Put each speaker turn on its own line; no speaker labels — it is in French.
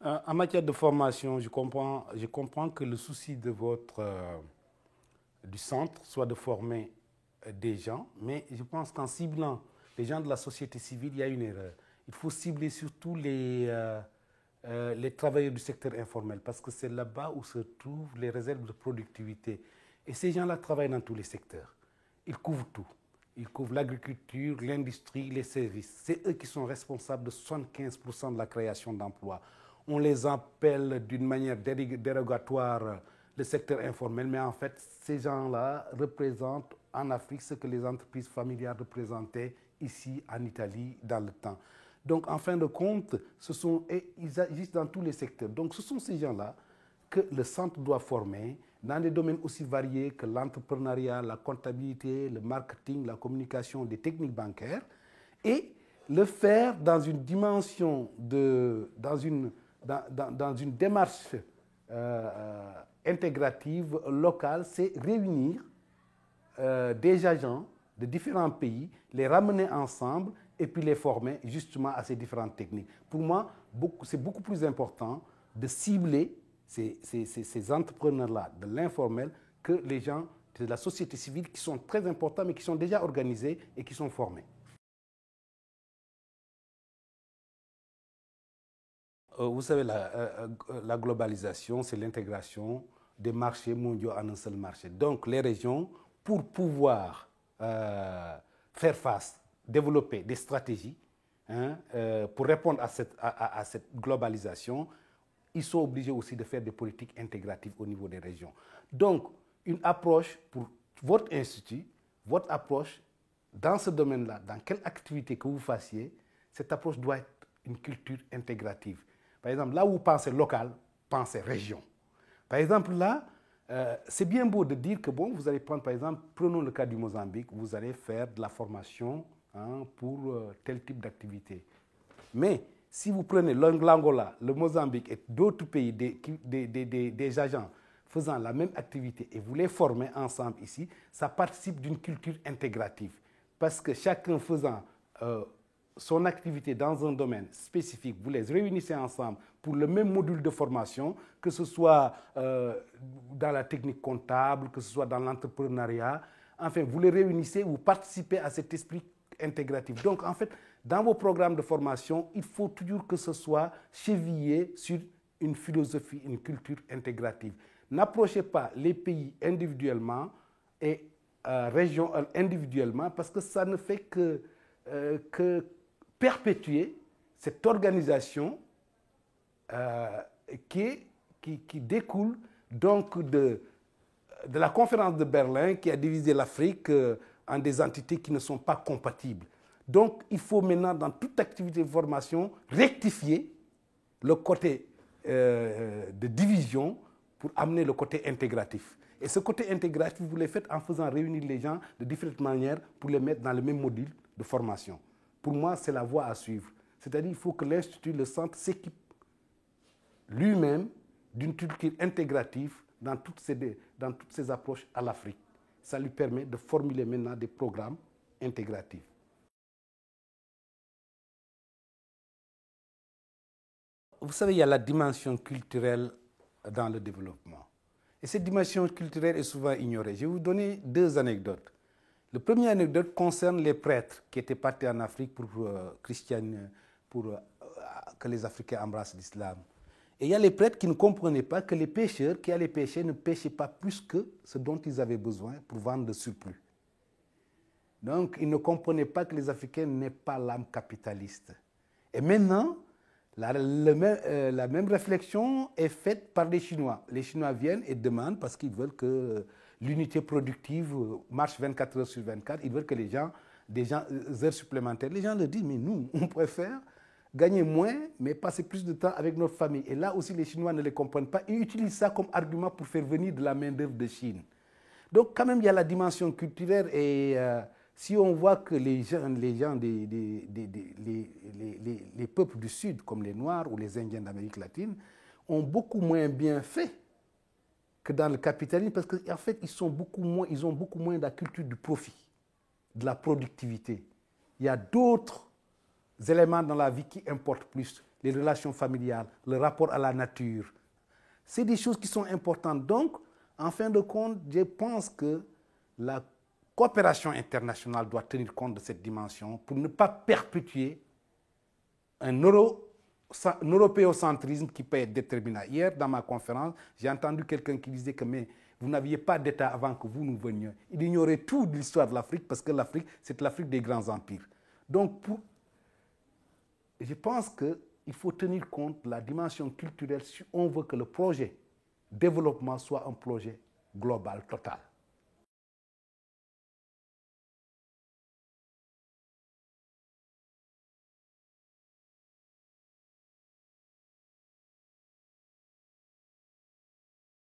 En matière de formation, je comprends que le souci de du centre soit de former des gens, mais je pense qu'en ciblant les gens de la société civile, il y a une erreur. Il faut cibler surtout les travailleurs du secteur informel, parce que c'est là-bas où se trouvent les réserves de productivité. Et ces gens-là travaillent dans tous les secteurs. Ils couvrent tout. Ils couvrent l'agriculture, l'industrie, les services. C'est eux qui sont responsables de 75% de la création d'emplois. On les appelle d'une manière dérogatoire le secteur informel, mais en fait, ces gens-là représentent en Afrique ce que les entreprises familiales représentaient ici en Italie dans le temps. Donc, en fin de compte, ils agissent dans tous les secteurs. Donc, ce sont ces gens-là que le centre doit former dans des domaines aussi variés que l'entrepreneuriat, la comptabilité, le marketing, la communication, des techniques bancaires, et le faire dans une dimension dans une démarche intégrative locale, c'est réunir des agents de différents pays, les ramener ensemble et puis les former justement à ces différentes techniques. Pour moi, c'est beaucoup plus important de cibler ces entrepreneurs-là de l'informel que les gens de la société civile qui sont très importants mais qui sont déjà organisés et qui sont formés. Vous savez, la globalisation, c'est l'intégration des marchés mondiaux en un seul marché. Donc, les régions, pour pouvoir faire face, développer des stratégies hein, pour répondre à cette globalisation, ils sont obligés aussi de faire des politiques intégratives au niveau des régions. Donc, une approche pour votre institut, votre approche dans ce domaine-là, dans quelle activité que vous fassiez, cette approche doit être une culture intégrative. Par exemple, là où vous pensez local, pensez région. Par exemple, là, c'est bien beau de dire que, bon, vous allez prendre, par exemple, prenons le cas du Mozambique, vous allez faire de la formation hein, pour tel type d'activité. Mais si vous prenez l'Angola, le Mozambique et d'autres pays, des agents faisant la même activité et vous les formez ensemble ici, ça participe d'une culture intégrative. Parce que chacun faisant son activité dans un domaine spécifique, vous les réunissez ensemble pour le même module de formation, que ce soit dans la technique comptable, que ce soit dans l'entrepreneuriat. Enfin, vous les réunissez, vous participez à cet esprit intégratif. Donc, en fait, dans vos programmes de formation, il faut toujours que ce soit chevillé sur une philosophie, une culture intégrative. N'approchez pas les pays individuellement et régions individuellement parce que ça ne fait que perpétuer cette organisation qui découle donc de la conférence de Berlin qui a divisé l'Afrique en des entités qui ne sont pas compatibles. Donc, il faut maintenant, dans toute activité de formation, rectifier le côté de division pour amener le côté intégratif. Et ce côté intégratif, vous le faites en faisant réunir les gens de différentes manières pour les mettre dans le même module de formation. Pour moi, c'est la voie à suivre. C'est-à-dire qu'il faut que l'Institut, le centre, s'équipe lui-même d'une culture intégrative dans toutes ces approches à l'Afrique. Ça lui permet de formuler maintenant des programmes intégratifs. Vous savez, il y a la dimension culturelle dans le développement. Et cette dimension culturelle est souvent ignorée. Je vais vous donner deux anecdotes. La première anecdote concerne les prêtres qui étaient partis en Afrique pour que les Africains embrassent l'islam. Et il y a les prêtres qui ne comprenaient pas que les pêcheurs qui allaient pêcher ne pêchaient pas plus que ce dont ils avaient besoin pour vendre le surplus. Donc, ils ne comprenaient pas que les Africains n'aient pas l'âme capitaliste. Et maintenant, la même réflexion est faite par les Chinois. Les Chinois viennent et demandent, parce qu'ils veulent que l'unité productive marche 24 heures sur 24, ils veulent que les gens, des heures supplémentaires. Les gens leur disent, mais nous, on préfère gagner moins, mais passer plus de temps avec notre famille. Et là aussi, les Chinois ne les comprennent pas. Ils utilisent ça comme argument pour faire venir de la main-d'œuvre de Chine. Donc, quand même, il y a la dimension culturelle et si on voit que les peuples du Sud, comme les Noirs ou les Indiens d'Amérique latine, ont beaucoup moins bien fait que dans le capitalisme parce qu'en fait, ils ont beaucoup moins de la culture du profit, de la productivité. Il y a d'autres éléments dans la vie qui importent plus. les relations familiales, le rapport à la nature. C'est des choses qui sont importantes. Donc, en fin de compte, je pense que la coopération internationale doit tenir compte de cette dimension pour ne pas perpétuer un européocentrisme qui peut être déterminant. Hier, dans ma conférence, j'ai entendu quelqu'un qui disait que mais vous n'aviez pas d'État avant que vous nous veniez. Il ignorait tout de l'histoire de l'Afrique parce que l'Afrique, c'est l'Afrique des grands empires. Donc, je pense qu'il faut tenir compte de la dimension culturelle si on veut que le projet développement soit un projet global, total.